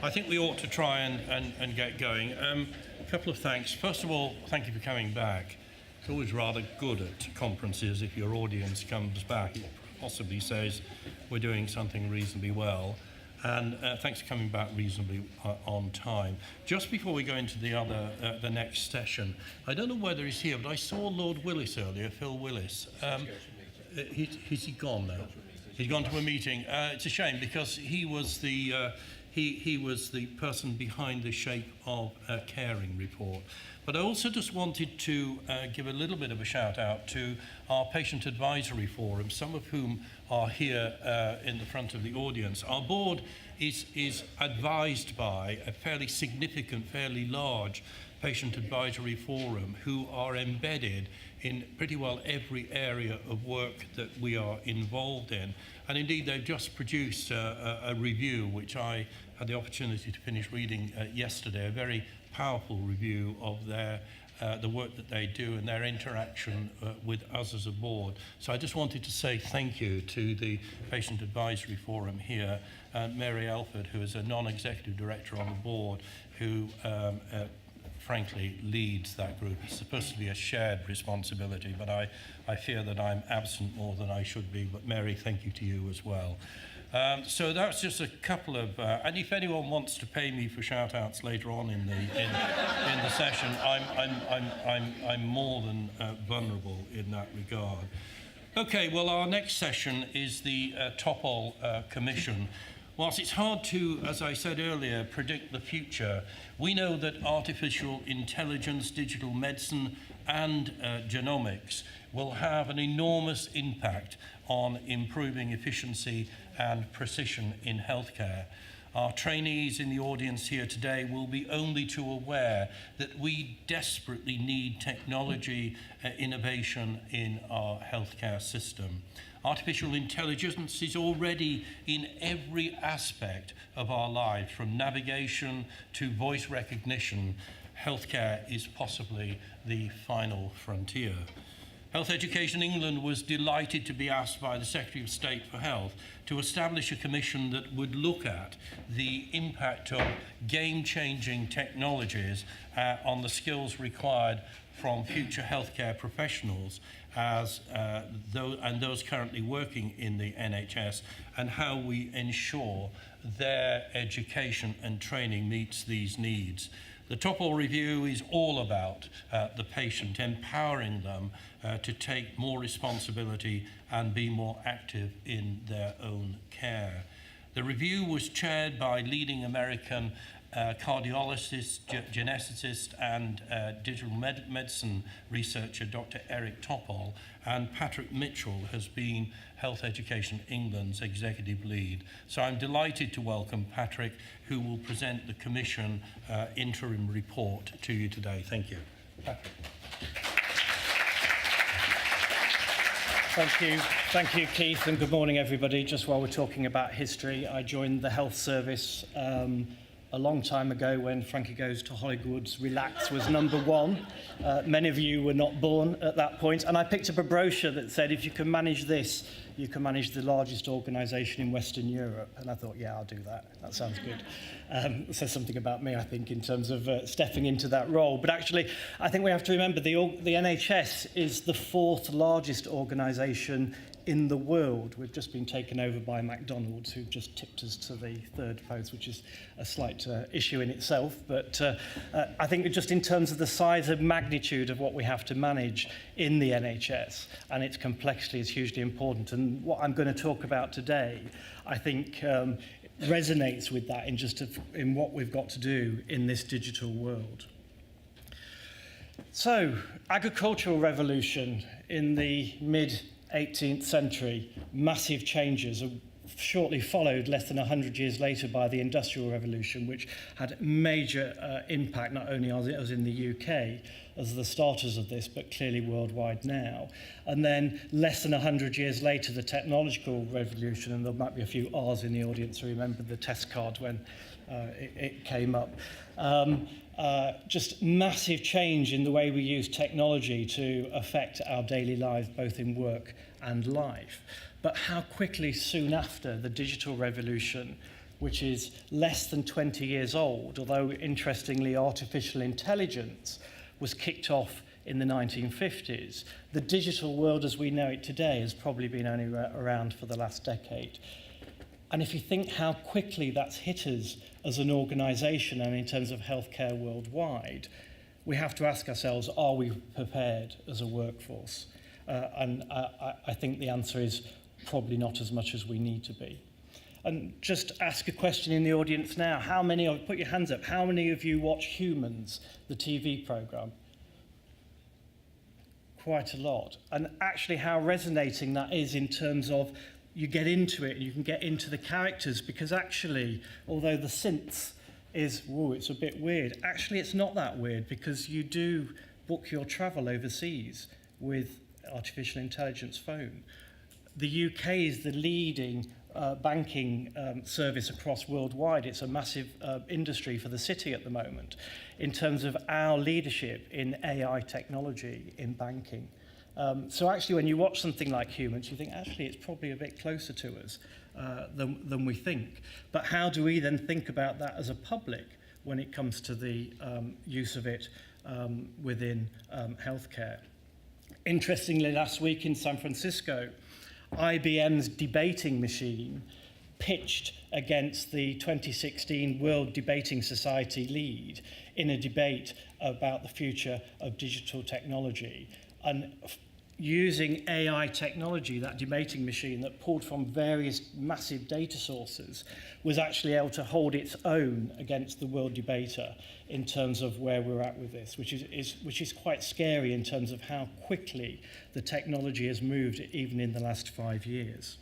I think we ought to try and get going. A couple of thanks. First of all, thank you for coming back. It's always rather good at conferences if your audience comes back. It possibly says we're doing something reasonably well. And thanks for coming back reasonably on time. Just before we go into the next session, I don't know whether he's here, but I saw Lord Willis earlier, Phil Willis. He's gone now? He's gone to a meeting. It's a shame because he was the person behind the Shape of Caring report. But I also just wanted to give a little bit of a shout out to our patient advisory forum, some of whom are here in the front of the audience. Our board is advised by a fairly significant, fairly large patient advisory forum who are embedded in pretty well every area of work that we are involved in. And indeed, they've just produced a review, which I had the opportunity to finish reading yesterday, a very powerful review of the work that they do and their interaction with us as a board. So I just wanted to say thank you to the Patient Advisory Forum here, and Mary Elford, who is a non-executive director on the board, who frankly leads that group. It's supposed to be a shared responsibility, but I fear that I'm absent more than I should be. But Mary, thank you to you as well. So that's just a couple of, and if anyone wants to pay me for shout-outs later on in the session, I'm more than vulnerable in that regard. Okay, well, our next session is the Topol Commission. Whilst it's hard to, as I said earlier, predict the future, we know that artificial intelligence, digital medicine, and genomics will have an enormous impact on improving efficiency and precision in healthcare. Our trainees in the audience here today will be only too aware that we desperately need technology innovation in our healthcare system. Artificial intelligence is already in every aspect of our lives, from navigation to voice recognition. Healthcare is possibly the final frontier. Health Education England was delighted to be asked by the Secretary of State for Health to establish a commission that would look at the impact of game-changing technologies on the skills required from future healthcare professionals and those currently working in the NHS, and how we ensure their education and training meets these needs. The Topol Review is all about the patient, empowering them to take more responsibility and be more active in their own care. The review was chaired by leading American cardiologist, geneticist, and digital medicine researcher Dr. Eric Topol, and Patrick Mitchell has been Health Education England's executive lead. So I'm delighted to welcome Patrick, who will present the Commission interim report to you today. Thank you. Patrick. Thank you, Keith, and good morning, everybody. Just while we're talking about history, I joined the Health Service a long time ago when Frankie Goes to Hollywood's Relax was #1. Many of you were not born at that point, and I picked up a brochure that said, if you can manage this, you can manage the largest organisation in Western Europe. And I thought, yeah, I'll do that. That sounds good. It says something about me, I think, in terms of stepping into that role. But actually, I think we have to remember the NHS is the 4th largest organisation in the world. We've just been taken over by McDonald's, who've just tipped us to the 3rd post, which is a slight issue in itself. But I think just in terms of the size and magnitude of what we have to manage in the NHS and its complexity is hugely important. And what I'm going to talk about today, I think, resonates with that in what we've got to do in this digital world. So, agricultural revolution in the mid-18th century, massive changes, shortly followed less than 100 years later by the Industrial Revolution, which had major impact not only as in the UK as the starters of this, but clearly worldwide now. And then less than 100 years later, the Technological Revolution, and there might be a few R's in the audience who remember the test card when it came up. Just massive change in the way we use technology to affect our daily lives, both in work and life. But how quickly soon after the digital revolution which is less than 20 years old, although interestingly artificial intelligence was kicked off in the 1950s. The digital world as we know it today has probably been only around for the last decade. And if you think how quickly that's hit us as an organisation and in terms of healthcare worldwide, we have to ask ourselves, are we prepared as a workforce? And I think the answer is probably not as much as we need to be. And just ask a question in the audience now. How many of, put your hands up, how many of you watch Humans, the TV programme? Quite a lot. And actually how resonating that is in terms of you get into it and you can get into the characters, because actually, although the synths is, whoa, it's a bit weird, actually it's not that weird, because you do book your travel overseas with artificial intelligence phone. The UK is the leading banking service across worldwide. It's a massive industry for the city at the moment in terms of our leadership in AI technology in banking. So actually when you watch something like Humans, you think actually it's probably a bit closer to us than we think. But how do we then think about that as a public when it comes to the use of it within healthcare? Interestingly, last week in San Francisco, IBM's debating machine pitched against the 2016 World Debating Society lead in a debate about the future of digital technology. And using AI technology, that debating machine that pulled from various massive data sources was actually able to hold its own against the world debater in terms of where we're at with this, which is quite scary in terms of how quickly the technology has moved even in the last 5 years.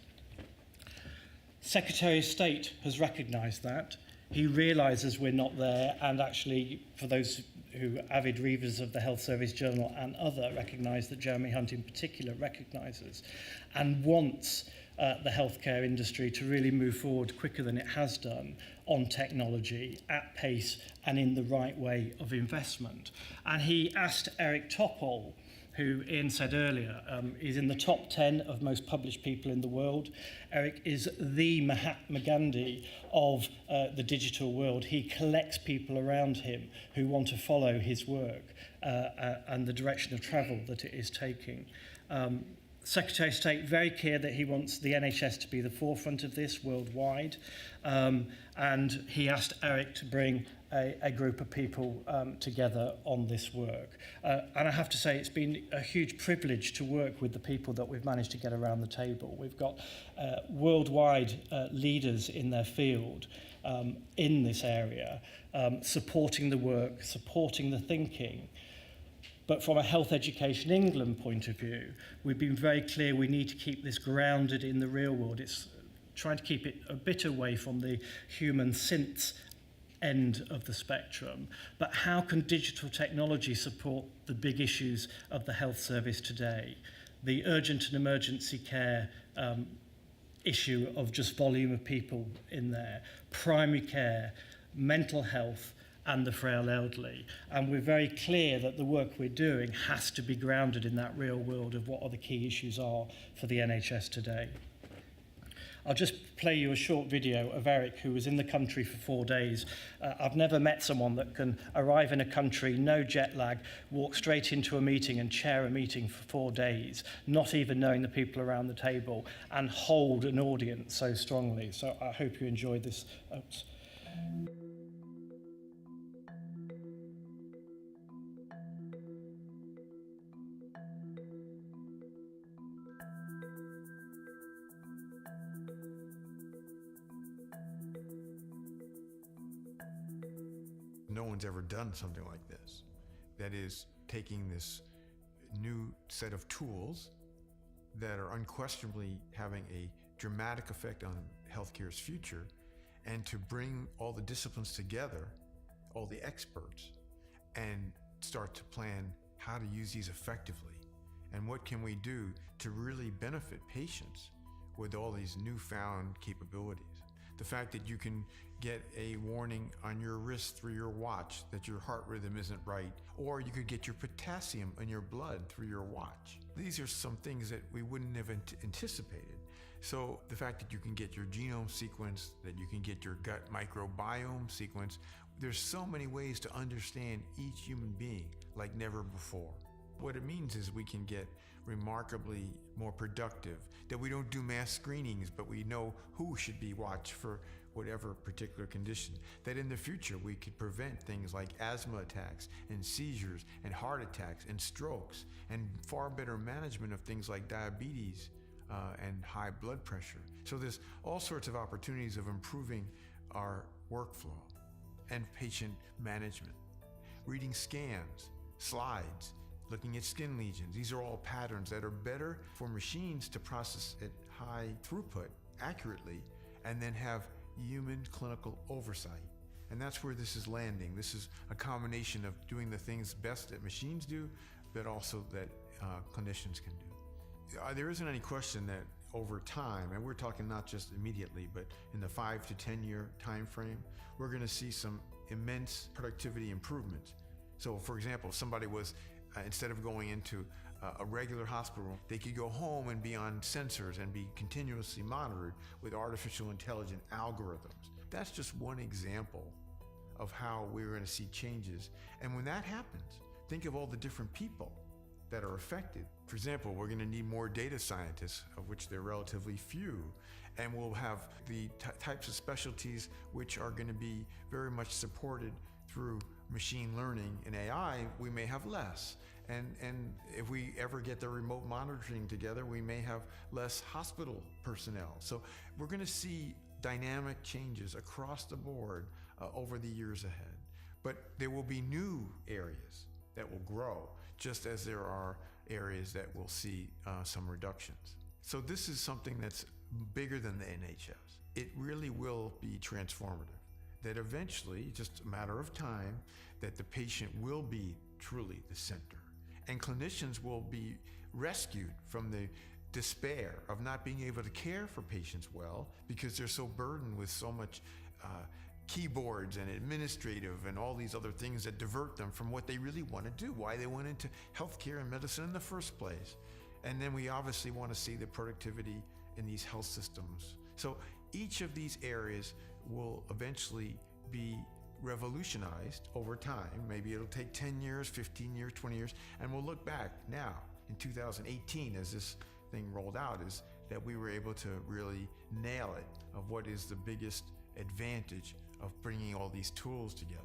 Secretary of State has recognised that. He realises we're not there, and actually, for those who are avid readers of the Health Service Journal and other, recognise that Jeremy Hunt in particular recognises and wants the healthcare industry to really move forward quicker than it has done on technology at pace and in the right way of investment. And he asked Eric Topol, who Ian said earlier is in the top 10 of most published people in the world. Eric is the Mahatma Gandhi of the digital world. He collects people around him who want to follow his work and the direction of travel that it is taking. Secretary of State very clear that he wants the NHS to be the forefront of this worldwide, and he asked Eric to bring a group of people together on this work. And I have to say it's been a huge privilege to work with the people that we've managed to get around the table. We've got worldwide leaders in their field in this area, supporting the work, supporting the thinking. But from a Health Education England point of view, we've been very clear we need to keep this grounded in the real world. It's trying to keep it a bit away from the human synths end of the spectrum. But how can digital technology support the big issues of the health service today? The urgent and emergency care issue of just volume of people in there, primary care, mental health, and the frail elderly. And we're very clear that the work we're doing has to be grounded in that real world of what the key issues are for the NHS today. I'll just play you a short video of Eric, who was in the country for 4 days. I've never met someone that can arrive in a country, no jet lag, walk straight into a meeting and chair a meeting for 4 days, not even knowing the people around the table, and hold an audience so strongly. So I hope you enjoyed this. Oops. No one's ever done something like this. That is, taking this new set of tools that are unquestionably having a dramatic effect on healthcare's future, and to bring all the disciplines together, all the experts, and start to plan how to use these effectively. And what can we do to really benefit patients with all these newfound capabilities? The fact that you can get a warning on your wrist through your watch that your heart rhythm isn't right, or you could get your potassium in your blood through your watch. These are some things that we wouldn't have anticipated. So the fact that you can get your genome sequenced, that you can get your gut microbiome sequenced, there's so many ways to understand each human being like never before. What it means is we can get remarkably more productive, that we don't do mass screenings, but we know who should be watched for whatever particular condition, that in the future we could prevent things like asthma attacks and seizures and heart attacks and strokes, and far better management of things like diabetes and high blood pressure. So there's all sorts of opportunities of improving our workflow and patient management. Reading scans, slides, looking at skin lesions. These are all patterns that are better for machines to process at high throughput accurately and then have human clinical oversight. And that's where this is landing. This is a combination of doing the things best that machines do, but also that clinicians can do. There isn't any question that over time, and we're talking not just immediately, but in the 5 to 10 year time frame, we're going to see some immense productivity improvements. So for example, if somebody was, instead of going into a regular hospital, they could go home and be on sensors and be continuously monitored with artificial intelligent algorithms. That's just one example of how we're going to see changes. And when that happens, think of all the different people that are affected. For example, we're going to need more data scientists, of which there are relatively few, and we'll have the types of specialties which are going to be very much supported through machine learning and AI. We may have less. And if we ever get the remote monitoring together, we may have less hospital personnel. So we're going to see dynamic changes across the board over the years ahead. But there will be new areas that will grow, just as there are areas that will see some reductions. So this is something that's bigger than the NHS. It really will be transformative, that eventually, just a matter of time, that the patient will be truly the center. And clinicians will be rescued from the despair of not being able to care for patients well because they're so burdened with so much keyboards and administrative and all these other things that divert them from what they really want to do, why they went into healthcare and medicine in the first place. And then we obviously want to see the productivity in these health systems. So each of these areas will eventually be revolutionized over time. Maybe it'll take 10 years, 15 years, 20 years, and we'll look back now in 2018 as this thing rolled out, is that we were able to really nail it of what is the biggest advantage of bringing all these tools together.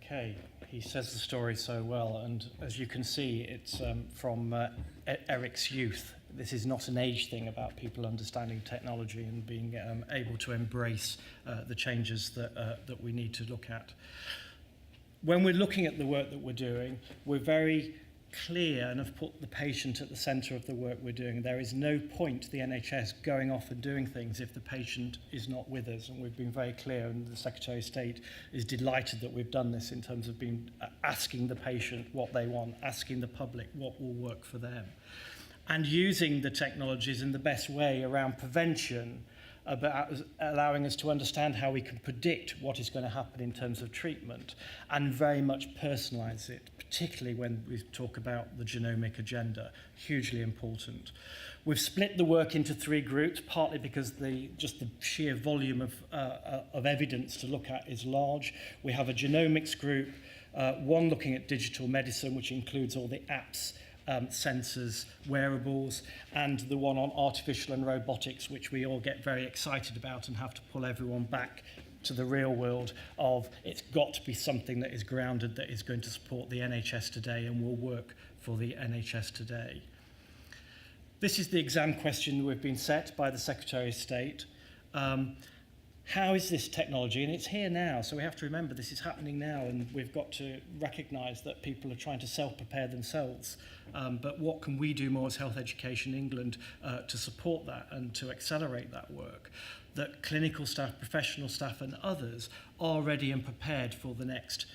Okay, he says the story so well, and as you can see, it's from Eric's youth. This is not an age thing about people understanding technology and being able to embrace the changes that we need to look at. When we're looking at the work that we're doing, we're very clear and have put the patient at the centre of the work we're doing. There is no point the NHS going off and doing things if the patient is not with us, and we've been very clear, and the Secretary of State is delighted that we've done this in terms of being asking the patient what they want, asking the public what will work for them, and using the technologies in the best way around prevention, about allowing us to understand how we can predict what is going to happen in terms of treatment and very much personalise it, particularly when we talk about the genomic agenda, hugely important. We've split the work into 3 groups, partly because just the sheer volume of evidence to look at is large. We have a genomics group, one looking at digital medicine, which includes all the apps, sensors, wearables, and the one on artificial and robotics, which we all get very excited about and have to pull everyone back to the real world of it's got to be something that is grounded, that is going to support the NHS today and will work for the NHS today. This is the exam question we've been set by the Secretary of State. How is this technology? And it's here now, so we have to remember this is happening now, and we've got to recognise that people are trying to self-prepare themselves. But what can we do more as Health Education England to support that and to accelerate that work? That clinical staff, professional staff and others are ready and prepared for the next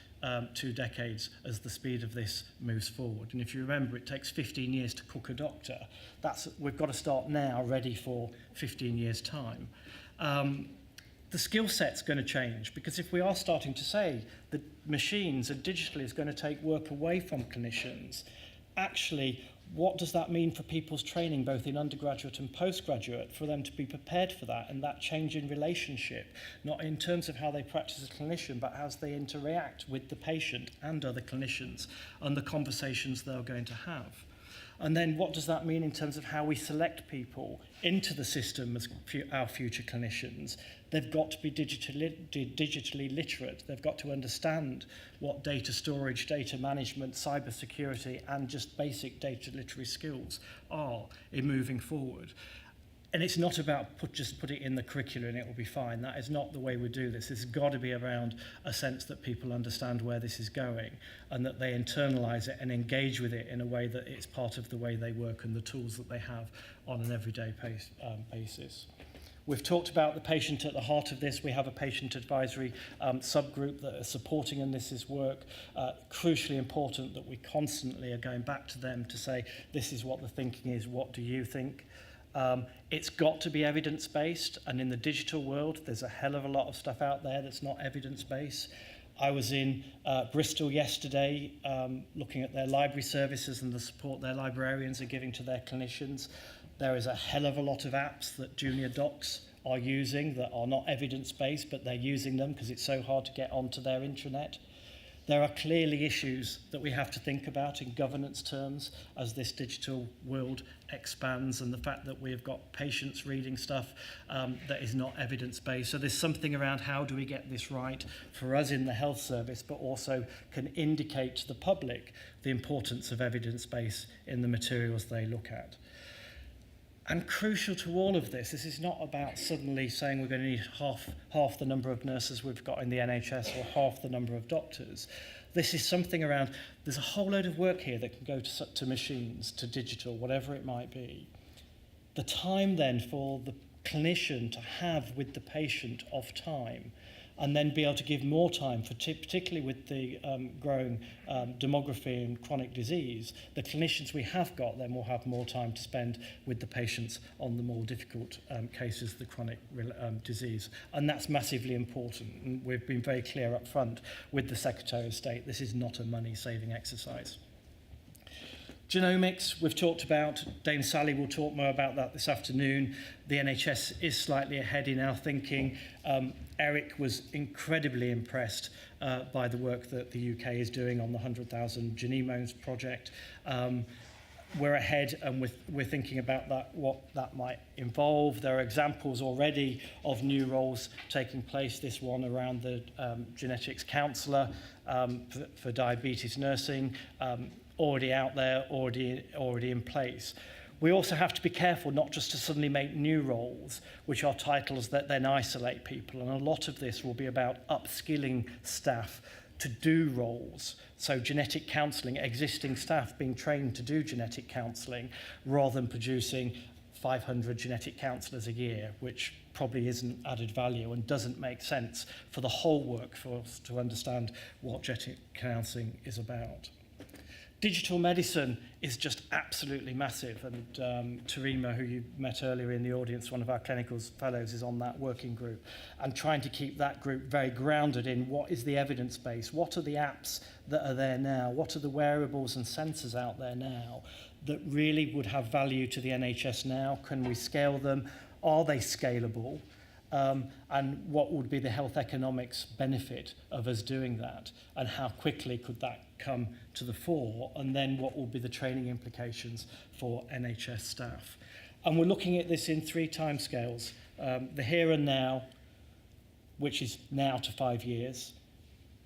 2 decades as the speed of this moves forward. And if you remember, it takes 15 years to cook a doctor. We've got to start now, ready for 15 years' time. the skill set's going to change, because if we are starting to say that machines and digitally is going to take work away from clinicians, actually, what does that mean for people's training, both in undergraduate and postgraduate, for them to be prepared for that and that change in relationship, not in terms of how they practice as a clinician, but how they interact with the patient and other clinicians and the conversations they're going to have? And then what does that mean in terms of how we select people into the system as our future clinicians? They've got to be digitally literate. They've got to understand what data storage, data management, cybersecurity, and just basic data literacy skills are in moving forward. And it's not about just put it in the curriculum and it will be fine. That is not the way we do this. This has got to be around a sense that people understand where this is going and that they internalize it and engage with it in a way that it's part of the way they work and the tools that they have on an everyday basis. We've talked about the patient at the heart of this. We have a patient advisory subgroup that are supporting in this work. Crucially important that we constantly are going back to them to say, this is what the thinking is, what do you think? It's got to be evidence-based, and in the digital world, there's a hell of a lot of stuff out there that's not evidence-based. I was in Bristol yesterday looking at their library services and the support their librarians are giving to their clinicians. There is a hell of a lot of apps that junior docs are using that are not evidence-based, but they're using them because it's so hard to get onto their intranet. There are clearly issues that we have to think about in governance terms as this digital world expands, and the fact that we have got patients reading stuff that is not evidence-based. So there's something around how do we get this right for us in the health service, but also can indicate to the public the importance of evidence-based in the materials they look at. And crucial to all of this is not about suddenly saying we're going to need half the number of nurses we've got in the NHS or half the number of doctors. This is something around, there's a whole load of work here that can go to machines, to digital, whatever it might be. The time then for the clinician to have with the patient of time, and then be able to give more time, for particularly with the growing demography and chronic disease, the clinicians we have got then will have more time to spend with the patients on the more difficult cases of the chronic disease. And that's massively important. And we've been very clear up front with the Secretary of State, this is not a money-saving exercise. Genomics, we've talked about. Dame Sally will talk more about that this afternoon. The NHS is slightly ahead in our thinking. Eric was incredibly impressed by the work that the UK is doing on the 100,000 Genomes project. We're ahead, and we're thinking about that, what that might involve. There are examples already of new roles taking place. This one around the genetics counsellor for diabetes nursing. Already out there, already in place. We also have to be careful not just to suddenly make new roles, which are titles that then isolate people. And a lot of this will be about upskilling staff to do roles. So genetic counselling, existing staff being trained to do genetic counselling, rather than producing 500 genetic counsellors a year, which probably isn't added value and doesn't make sense for the whole workforce to understand what genetic counselling is about. Digital medicine is just absolutely massive, and Tarima, who you met earlier in the audience, one of our clinical fellows, is on that working group, and trying to keep that group very grounded in what is the evidence base, what are the apps that are there now, what are the wearables and sensors out there now that really would have value to the NHS now, can we scale them, are they scalable? And what would be the health economics benefit of us doing that, and how quickly could that come to the fore, and then what will be the training implications for NHS staff. And we're looking at this in 3 timescales, the here and now, which is now to 5 years,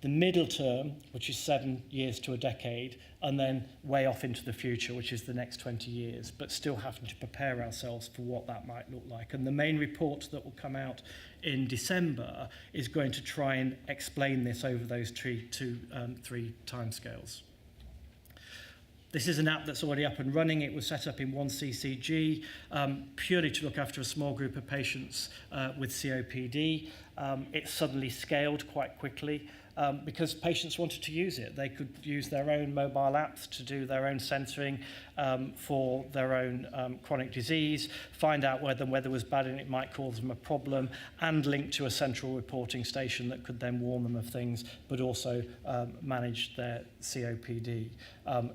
the middle term, which is 7 years to a decade, and then way off into the future, which is the next 20 years, but still having to prepare ourselves for what that might look like. And the main report that will come out in December is going to try and explain this over those 3 timescales. This is an app that's already up and running. It was set up in 1CCG purely to look after a small group of patients with COPD. It suddenly scaled quite quickly. because patients wanted to use it. They could use their own mobile apps to do their own censoring for their own chronic disease, find out whether the weather was bad and it might cause them a problem, and link to a central reporting station that could then warn them of things, but also manage their COPD.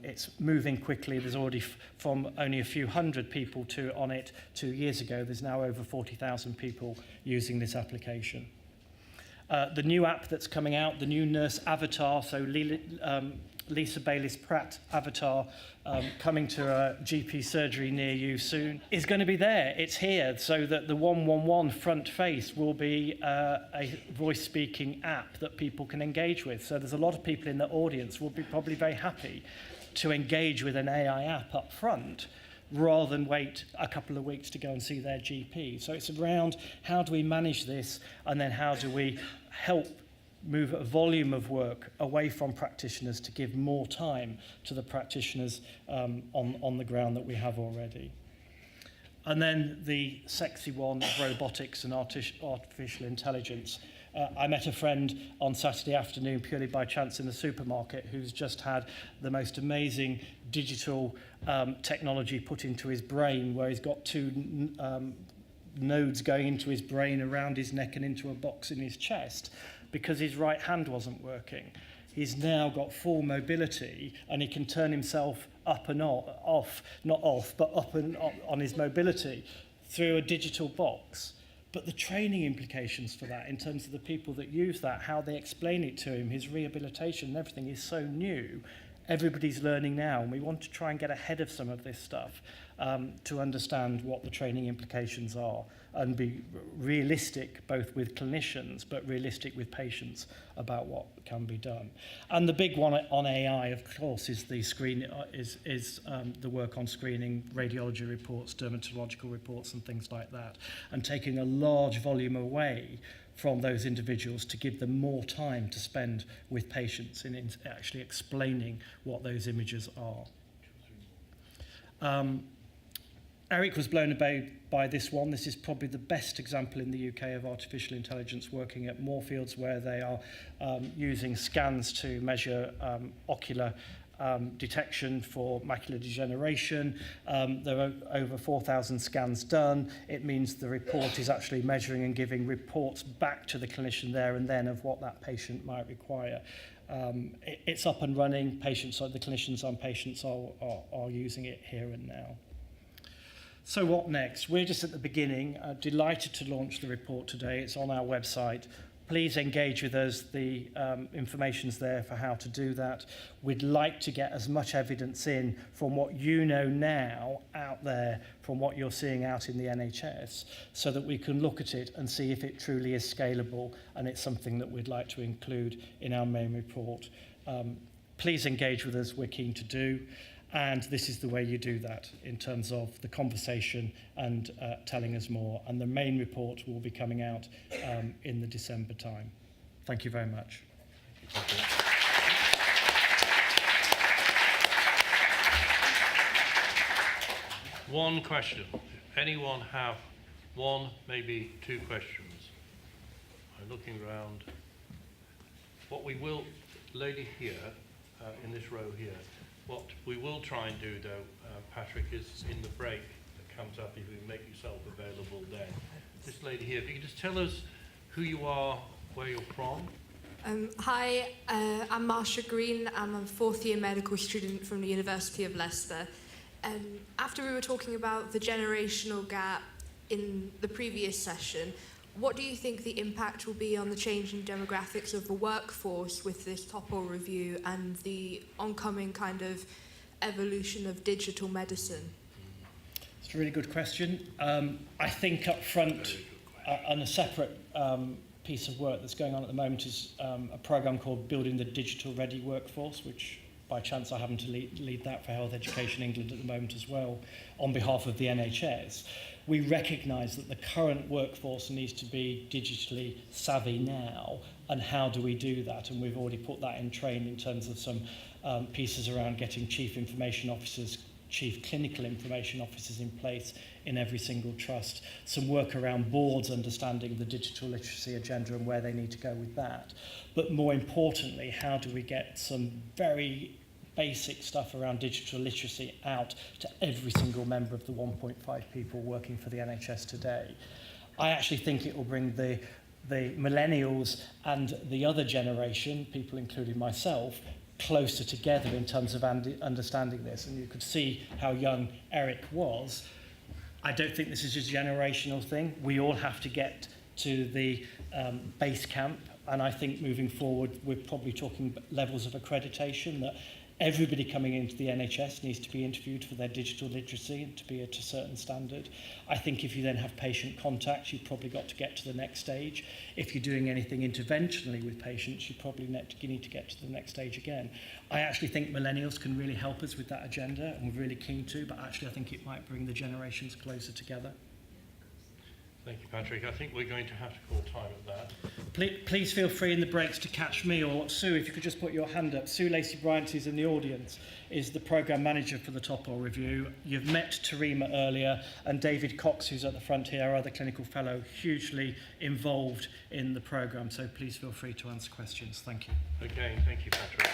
It's moving quickly. There's already, from only a few hundred people on it 2 years ago, there's now over 40,000 people using this application. The new app that's coming out, the new nurse avatar, so Lisa Bayliss-Pratt avatar, coming to a GP surgery near you soon, is going to be there. It's here, so that the 111 front face will be a voice-speaking app that people can engage with. So there's a lot of people in the audience who will be probably very happy to engage with an AI app up front, rather than wait a couple of weeks to go and see their GP. So it's around how do we manage this, and then how do we help move a volume of work away from practitioners to give more time to the practitioners on the ground that we have already. And then the sexy one, robotics and artificial intelligence. I met a friend on Saturday afternoon purely by chance in the supermarket who's just had the most amazing digital technology put into his brain, where he's got two nodes going into his brain around his neck and into a box in his chest because his right hand wasn't working. He's now got full mobility and he can turn himself up and off, not off, but up and on his mobility through a digital box. But the training implications for that, in terms of the people that use that, how they explain it to him, his rehabilitation and everything is so new. Everybody's learning now, and we want to try and get ahead of some of this stuff to understand what the training implications are and be realistic both with clinicians but realistic with patients about what can be done. And the big one on AI, of course, is the the work on screening radiology reports, dermatological reports and things like that, and taking a large volume away from those individuals to give them more time to spend with patients in actually explaining what those images are. Eric was blown away by this one. This is probably the best example in the UK of artificial intelligence working at Moorfields, where they are using scans to measure ocular detection for macular degeneration. There are over 4,000 scans done. It means the report is actually measuring and giving reports back to the clinician there and then of what that patient might require. It's up and running. The clinicians and patients are using it here and now. So what next? We're just at the beginning. Delighted to launch the report today. It's on our website. Please engage with us. The information's there for how to do that. We'd like to get as much evidence in from what you know now out there, from what you're seeing out in the NHS, so that we can look at it and see if it truly is scalable, and it's something that we'd like to include in our main report. Please engage with us. We're keen to do. And this is the way you do that in terms of the conversation and telling us more. And the main report will be coming out in the December time. Thank you very much. One question. Anyone have one, maybe two questions? I'm looking around. What we will, lady here, in this row here, what we will try and do, though, Patrick, is in the break that comes up, if you make yourself available then. This lady here, if you could just tell us who you are, where you're from. Hi, I'm Marsha Green. I'm a fourth-year medical student from the University of Leicester. After we were talking about the generational gap in the previous session, what do you think the impact will be on the changing demographics of the workforce with this Topol review and the oncoming kind of evolution of digital medicine? It's a really good question. I think up front, on a separate piece of work that's going on at the moment is a program called Building the Digital Ready Workforce, which by chance I happen to lead that for Health Education England at the moment as well, on behalf of the NHS. We recognise that the current workforce needs to be digitally savvy now, and how do we do that? And we've already put that in train in terms of some pieces around getting chief information officers chief clinical information officers in place in every single trust, some work around boards understanding the digital literacy agenda and where they need to go with that. But more importantly, how do we get some very basic stuff around digital literacy out to every single member of the 1.5 people working for the NHS today? I actually think it will bring the millennials and the other generation, people including myself, closer together in terms of understanding this. And you could see how young Eric was. I don't think this is a generational thing. We all have to get to the base camp. And I think moving forward, we're probably talking levels of accreditation that everybody coming into the NHS needs to be interviewed for their digital literacy and to be at a certain standard. I think if you then have patient contacts, you've probably got to get to the next stage. If you're doing anything interventionally with patients, you probably need to get to the next stage again. I actually think millennials can really help us with that agenda, and we're really keen to, but actually I think it might bring the generations closer together. Thank you, Patrick. I think we're going to have to call time at that. Please feel free in the breaks to catch me, or Sue, if you could just put your hand up. Sue Lacey-Bryant, who's in the audience, is the programme manager for the Topol Review. You've met Tarima earlier, and David Cox, who's at the front here, our other clinical fellow, hugely involved in the programme. So please feel free to answer questions. Thank you. Again, thank you, Patrick.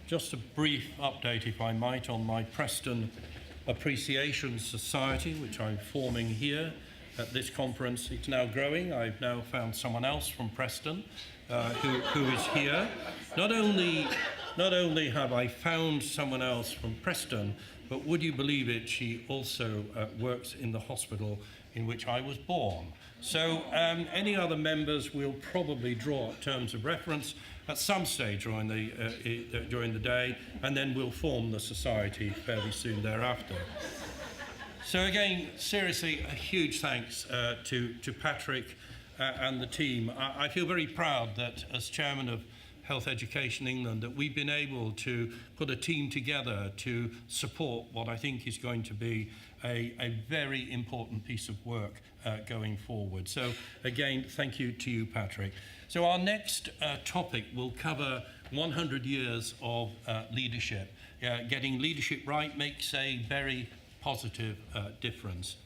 Just a brief update, if I might, on my Preston Appreciation Society, which I'm forming here at this conference. It's now growing. I've now found someone else from Preston who is here. Not only have I found someone else from Preston, but would you believe it, she also works in the hospital in which I was born. So any other members will probably draw terms of reference at some stage during the day, and then we'll form the society fairly soon thereafter. So again, seriously, a huge thanks to Patrick and the team. I feel very proud that as chairman of Health Education England, that we've been able to put a team together to support what I think is going to be a very important piece of work going forward. So again, thank you to you, Patrick. So our next topic will cover 100 years of leadership. Getting leadership right makes a very positive difference.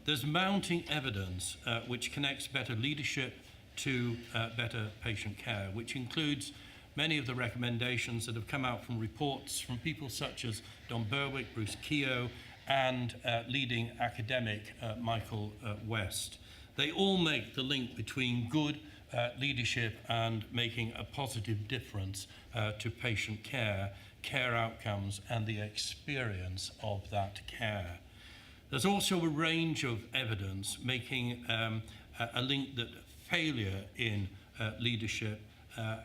There's mounting evidence which connects better leadership to better patient care, which includes many of the recommendations that have come out from reports from people such as Don Berwick, Bruce Keogh, and leading academic Michael West. They all make the link between good leadership and making a positive difference to patient care, care outcomes, and the experience of that care. There's also a range of evidence making a link that failure in leadership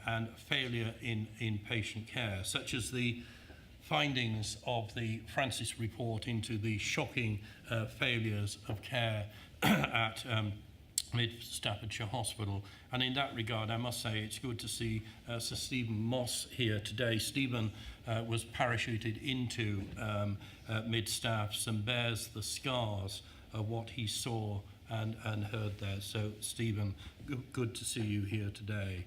and failure in patient care, such as the findings of the Francis report into the shocking failures of care at Mid Staffordshire Hospital. And in that regard, I must say it's good to see Sir Stephen Moss here today. Stephen was parachuted into Mid Staffs and bears the scars of what he saw and heard there. So Stephen, good to see you here today.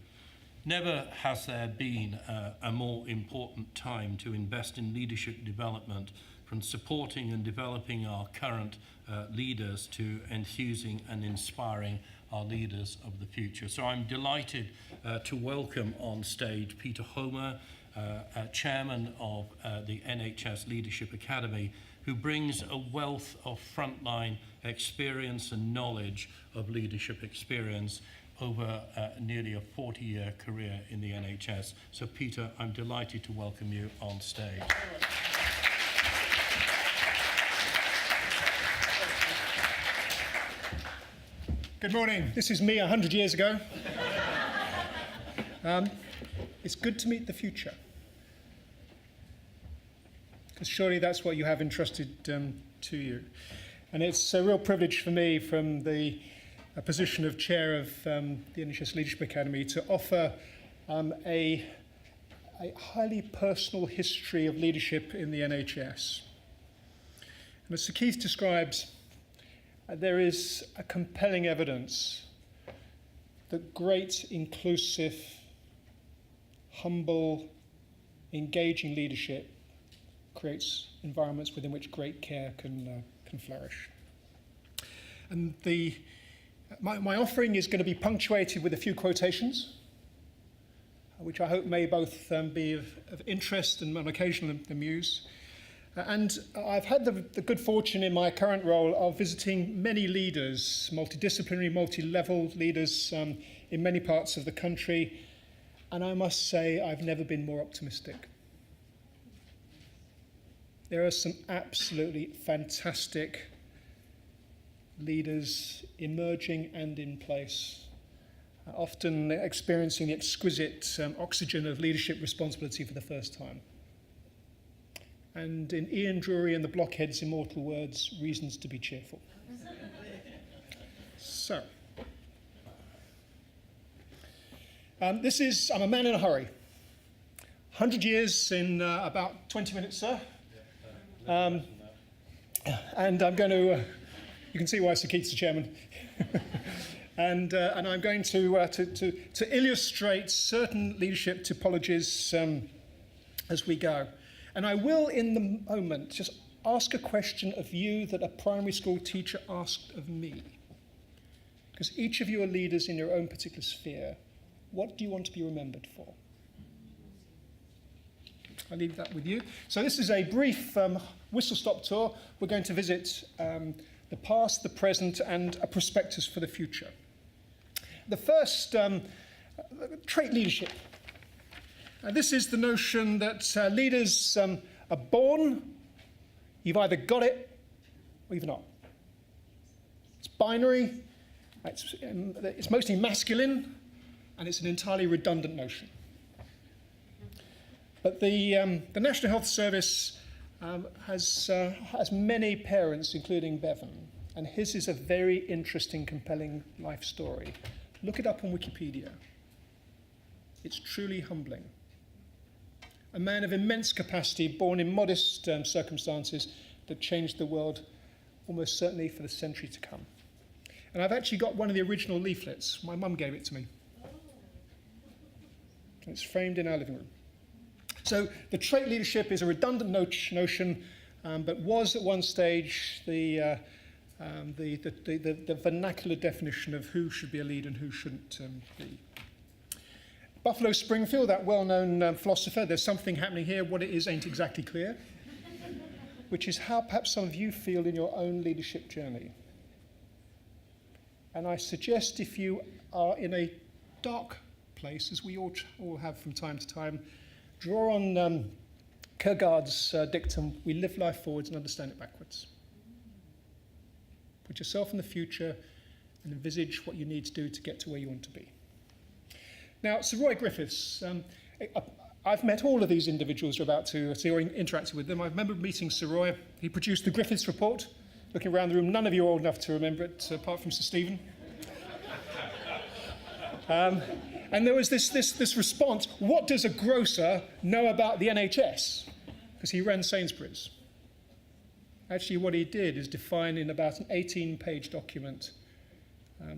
Never has there been a more important time to invest in leadership development, from supporting and developing our current leaders to enthusing and inspiring our leaders of the future. So I'm delighted to welcome on stage Peter Homa, chairman of the NHS Leadership Academy, who brings a wealth of frontline experience and knowledge of leadership experience over nearly a 40-year career in the NHS. So Peter, I'm delighted to welcome you on stage. Good morning. This is me 100 years ago. It's good to meet the future, because surely that's what you have entrusted to you. And it's a real privilege for me, from the position of chair of the NHS Leadership Academy, to offer a highly personal history of leadership in the NHS. And as Sir Keith describes, there is a compelling evidence that great, inclusive, humble, engaging leadership creates environments within which great care can flourish. And my offering is going to be punctuated with a few quotations, which I hope may both be of interest and on occasion amuse. And I've had the good fortune in my current role of visiting many leaders, multidisciplinary, multi-level leaders in many parts of the country, and I must say I've never been more optimistic. There are some absolutely fantastic leaders emerging and in place, often experiencing the exquisite oxygen of leadership responsibility for the first time. And in Ian Drury and the Blockhead's immortal words, reasons to be cheerful. So, I'm a man in a hurry. 100 years in about 20 minutes, sir. And I'm going to, you can see why Sir Keith's the chairman. And I'm going to illustrate certain leadership typologies as we go. And I will, in the moment, just ask a question of you that a primary school teacher asked of me. Because each of you are leaders in your own particular sphere. What do you want to be remembered for? I'll leave that with you. So this is a brief whistle-stop tour. We're going to visit the past, the present, and a prospectus for the future. The first, trait leadership. This is the notion that leaders are born, you've either got it or you've not. It's binary, it's mostly masculine, and it's an entirely redundant notion. But the National Health Service has many parents, including Bevan, and his is a very interesting, compelling life story. Look it up on Wikipedia. It's truly humbling. A man of immense capacity, born in modest circumstances that changed the world almost certainly for the century to come. And I've actually got one of the original leaflets. My mum gave it to me. And it's framed in our living room. So the trait leadership is a redundant notion, but was at one stage the vernacular definition of who should be a leader and who shouldn't be. Buffalo Springfield, that well-known philosopher, there's something happening here. What it is ain't exactly clear, which is how perhaps some of you feel in your own leadership journey. And I suggest if you are in a dark place, as we all have from time to time, draw on Kierkegaard's dictum, we live life forwards and understand it backwards. Put yourself in the future and envisage what you need to do to get to where you want to be. Now, Sir Roy Griffiths, I've met all of these individuals you're about to see or interacted with them. I remember meeting Sir Roy. He produced the Griffiths Report. Looking around the room, none of you are old enough to remember it, apart from Sir Stephen. And there was this response, what does a grocer know about the NHS? Because he ran Sainsbury's. Actually, what he did is define in about an 18-page document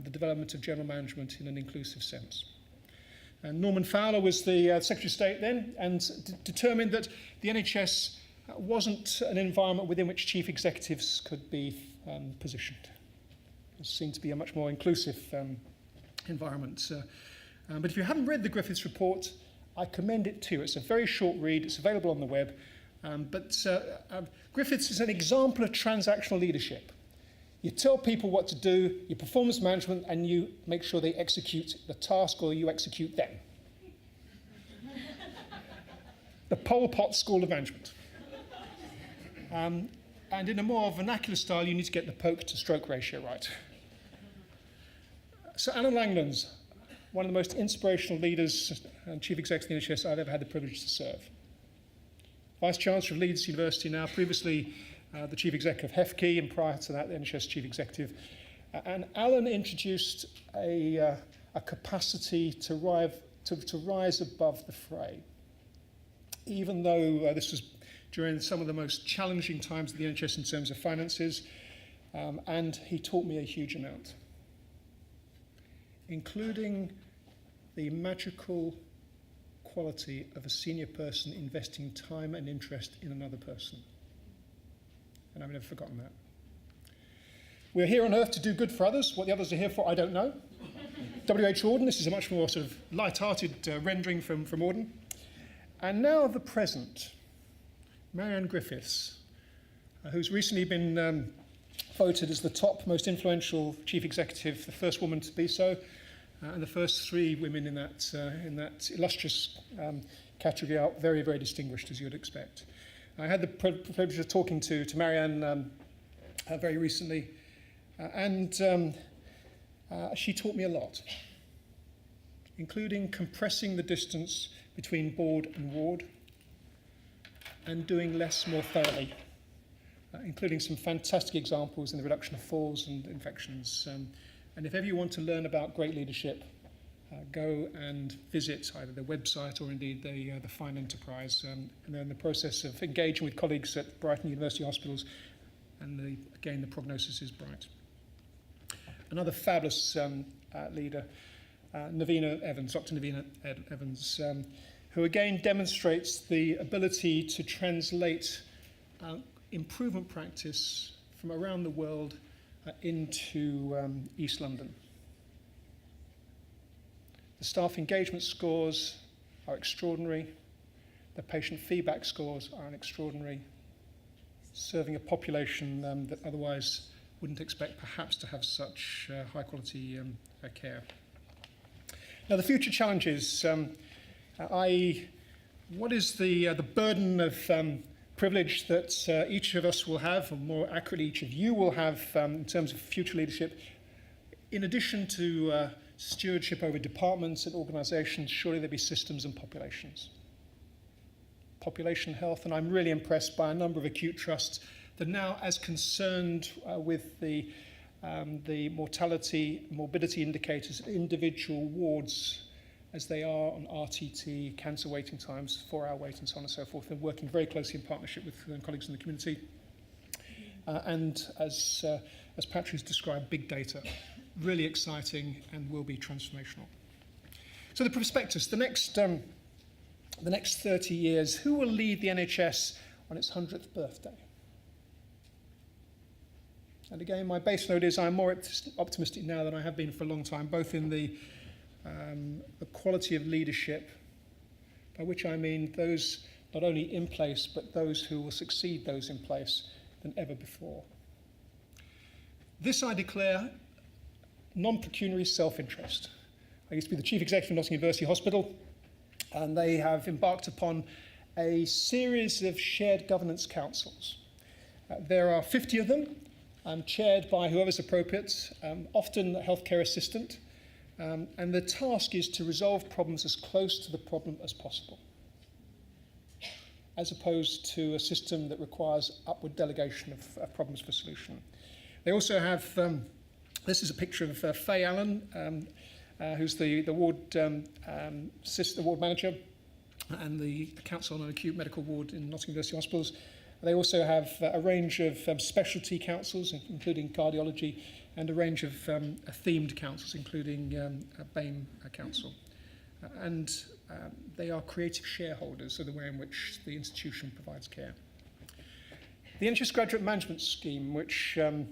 the development of general management in an inclusive sense. And Norman Fowler was the Secretary of State then, and determined that the NHS wasn't an environment within which chief executives could be positioned. It seemed to be a much more inclusive environment. But if you haven't read the Griffiths Report, I commend it to you. It's a very short read. It's available on the web. Griffiths is an example of transactional leadership. You tell people what to do, you performance management, and you make sure they execute the task or you execute them. The Pol Pot School of Management. And in a more vernacular style, you need to get the poke to stroke ratio right. So Alan Langlands, one of the most inspirational leaders and chief executive of the NHS I've ever had the privilege to serve. Vice Chancellor of Leeds University now, previously the chief executive of HEFKE, and prior to that, the NHS chief executive. And Alan introduced a capacity to rise above the fray. Even though this was during some of the most challenging times of the NHS in terms of finances, and he taught me a huge amount, including the magical quality of a senior person investing time and interest in another person. And I've never forgotten that. We're here on earth to do good for others. What the others are here for, I don't know. W.H. Auden, this is a much more sort of light-hearted rendering from Auden. And now the present. Marianne Griffiths, who's recently been voted as the top most influential chief executive, the first woman to be so, and the first 3 women in that illustrious category are very, very distinguished, as you would expect. I had the privilege of talking to Marianne very recently, and she taught me a lot, including compressing the distance between board and ward and doing less more thoroughly, including some fantastic examples in the reduction of falls and infections. And if ever you want to learn about great leadership, go and visit either the website or indeed the fine enterprise. And they're in the process of engaging with colleagues at Brighton University Hospitals, and again, the prognosis is bright. Another fabulous leader, Navina Evans, Dr. Navina Evans, who again demonstrates the ability to translate improvement practice from around the world into East London. The staff engagement scores are extraordinary. The patient feedback scores are extraordinary, serving a population that otherwise wouldn't expect perhaps to have such high quality care. Now the future challenges, what is the burden of privilege that each of us will have, or more accurately each of you will have in terms of future leadership, in addition to stewardship over departments and organisations? Surely there be systems and populations. Population health, and I'm really impressed by a number of acute trusts that are now as concerned with the mortality, morbidity indicators of individual wards as they are on RTT, cancer waiting times, 4-hour wait, and so on and so forth, and working very closely in partnership with colleagues in the community. And as Patrick's described, big data, really exciting and will be transformational. So the prospectus, the next 30 years, who will lead the NHS on its 100th birthday? And again, my base note is I'm more optimistic now than I have been for a long time, both in the quality of leadership, by which I mean those not only in place, but those who will succeed those in place than ever before. This I declare non-pecuniary self-interest. I used to be the chief executive of Nottingham University Hospital, and they have embarked upon a series of shared governance councils. There are 50 of them, chaired by whoever's appropriate, often a healthcare assistant, and the task is to resolve problems as close to the problem as possible, as opposed to a system that requires upward delegation of problems for solution. They also have, this is a picture of Faye Allen, who's the ward ward manager and the council on an acute medical ward in Nottingham University Hospitals. They also have a range of specialty councils, including cardiology, and a range of themed councils, including a BAME council. And they are creative shareholders of the way in which the institution provides care. The NHS Graduate Management Scheme, which in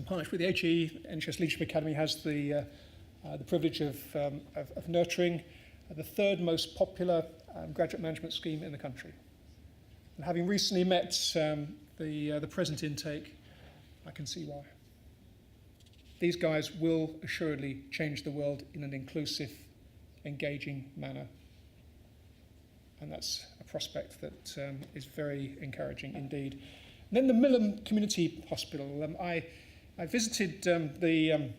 partnership with the HE, NHS Leadership Academy, has the privilege of nurturing the third most popular graduate management scheme in the country. And having recently met the present intake, I can see why. These guys will assuredly change the world in an inclusive, engaging manner. And that's a prospect that is very encouraging indeed. And then the Milem Community Hospital. I visited the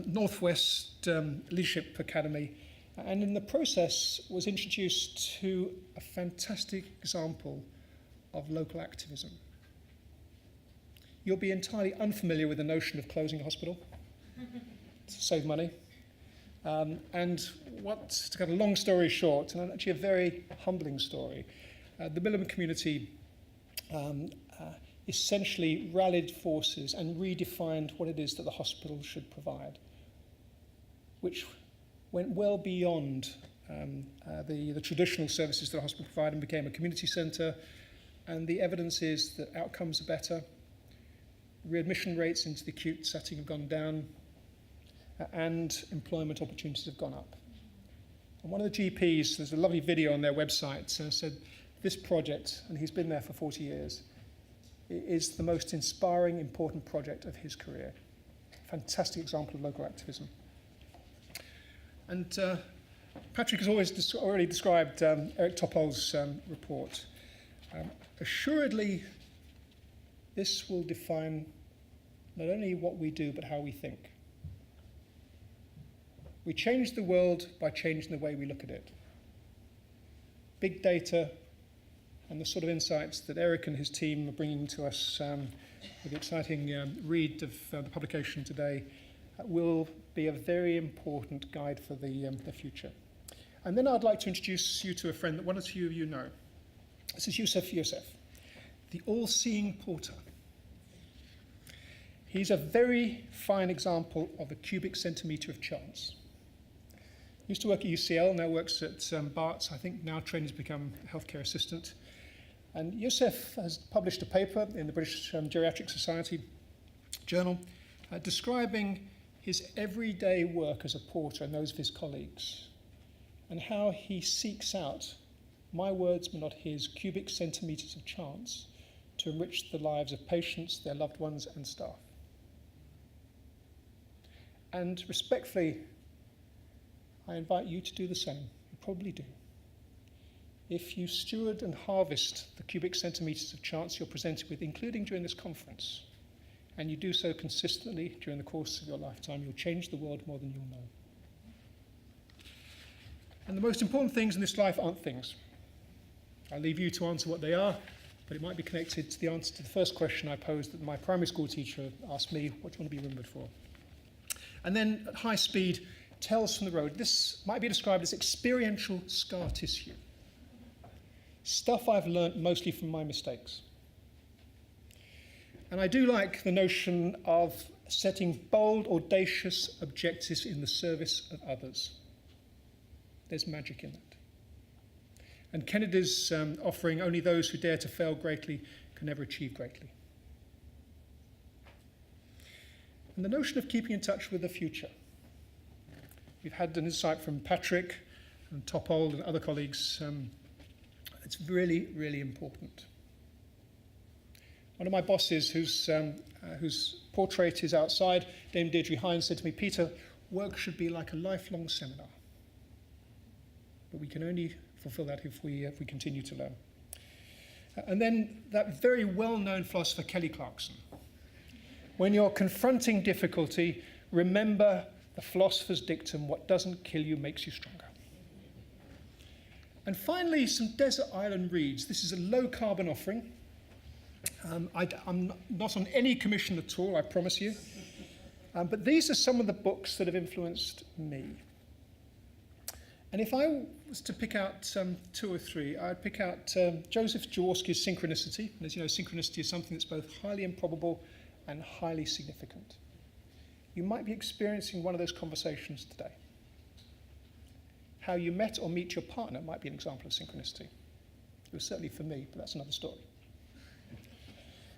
Northwest Leadership Academy, and in the process was introduced to a fantastic example of local activism. You'll be entirely unfamiliar with the notion of closing a hospital to save money. And to cut a long story short, and actually a very humbling story, the Milem community essentially rallied forces and redefined what it is that the hospital should provide, which went well beyond the traditional services that a hospital provided and became a community centre. And the evidence is that outcomes are better. Readmission rates into the acute setting have gone down, and employment opportunities have gone up. And one of the GPs, there's a lovely video on their website, said this project, and he's been there for 40 years, is the most inspiring, important project of his career. Fantastic example of local activism. And Patrick has already described Eric Topol's report. Assuredly, this will define not only what we do, but how we think. We change the world by changing the way we look at it. Big data and the sort of insights that Eric and his team are bringing to us with the exciting read of the publication today will be a very important guide for the future. And then I'd like to introduce you to a friend that one or two of you know. This is Yusuf, the all-seeing porter. He's a very fine example of a cubic centimetre of chance. Used to work at UCL, now works at Barts, I think now training to become a healthcare assistant. And Yusuf has published a paper in the British Geriatric Society journal describing his everyday work as a porter and those of his colleagues, and how he seeks out, my words but not his, cubic centimetres of chance to enrich the lives of patients, their loved ones and staff. And respectfully, I invite you to do the same. You probably do. If you steward and harvest the cubic centimetres of chance you're presented with, including during this conference, and you do so consistently during the course of your lifetime, you'll change the world more than you'll know. And the most important things in this life aren't things. I'll leave you to answer what they are, but it might be connected to the answer to the first question I posed that my primary school teacher asked me, what do you want to be remembered for? And then at high speed, tells from the road. This might be described as experiential scar tissue. Stuff I've learnt mostly from my mistakes. And I do like the notion of setting bold, audacious objectives in the service of others. There's magic in that. And Kennedy's offering, only those who dare to fail greatly can never achieve greatly. And the notion of keeping in touch with the future. We've had an insight from Patrick and Topol and other colleagues. It's really, really important. One of my bosses, whose portrait is outside, Dame Deirdre Hines, said to me, Peter, work should be like a lifelong seminar. But we can only fulfill that if we continue to learn. And then that very well-known philosopher, Kelly Clarkson. When you're confronting difficulty, remember the philosopher's dictum, what doesn't kill you makes you stronger. And finally, some desert island reads. This is a low-carbon offering. I'm not on any commission at all, I promise you. But these are some of the books that have influenced me. And if I was to pick out two or three, I'd pick out Joseph Jaworski's Synchronicity. And as you know, synchronicity is something that's both highly improbable and highly significant. You might be experiencing one of those conversations today. How you met or meet your partner might be an example of synchronicity. It was certainly for me, but that's another story.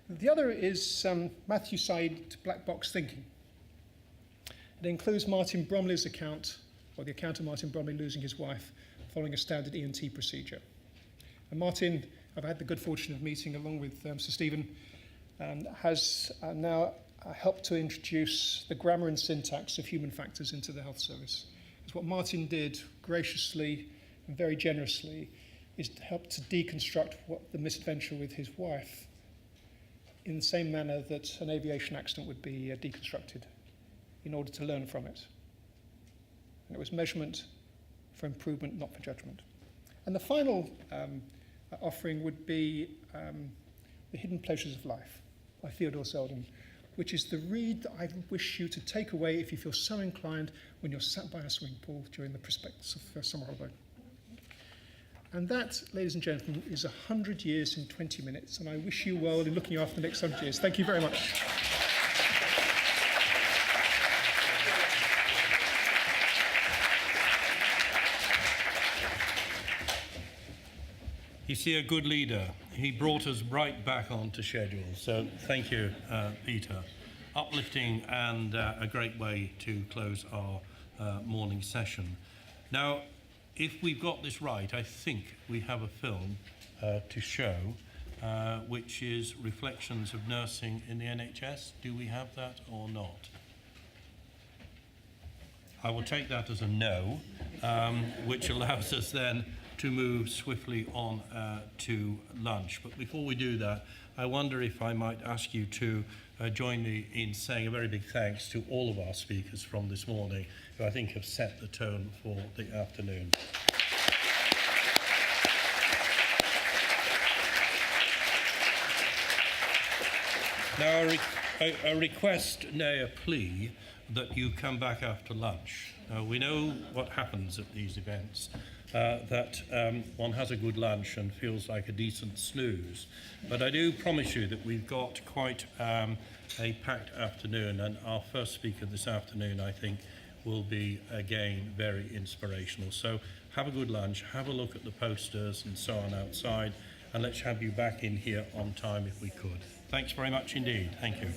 The other is Matthew Said, Black Box Thinking. It includes Martin Bromley's account, or the account of Martin Bromley losing his wife following a standard ENT procedure. And Martin, I've had the good fortune of meeting along with Sir Stephen, has now helped to introduce the grammar and syntax of human factors into the health service. Because what Martin did graciously and very generously is to help to deconstruct what the misadventure with his wife in the same manner that an aviation accident would be deconstructed in order to learn from it. And it was measurement for improvement, not for judgment. And the final offering would be The Hidden Pleasures of Life by Theodore Selden, which is the read that I wish you to take away if you feel so inclined when you're sat by a swimming pool during the prospectus of summer holiday. And that, ladies and gentlemen, is 100 years in 20 minutes, and I wish you well in looking after the next 100 years. Thank you very much. You see, a good leader. He brought us right back onto schedule. So thank you, Peter. Uplifting and a great way to close our morning session. Now, if we've got this right, I think we have a film to show, which is Reflections of Nursing in the NHS. Do we have that or not? I will take that as a no, which allows us then to move swiftly on to lunch. But before we do that, I wonder if I might ask you to join me in saying a very big thanks to all of our speakers from this morning, who I think have set the tone for the afternoon. Now, a request, nay, a plea, that you come back after lunch. We know what happens at these events, that one has a good lunch and feels like a decent snooze. But I do promise you that we've got quite a packed afternoon, and our first speaker this afternoon, I think, will be, again, very inspirational. So have a good lunch, have a look at the posters and so on outside, and let's have you back in here on time if we could. Thanks very much indeed. Thank you.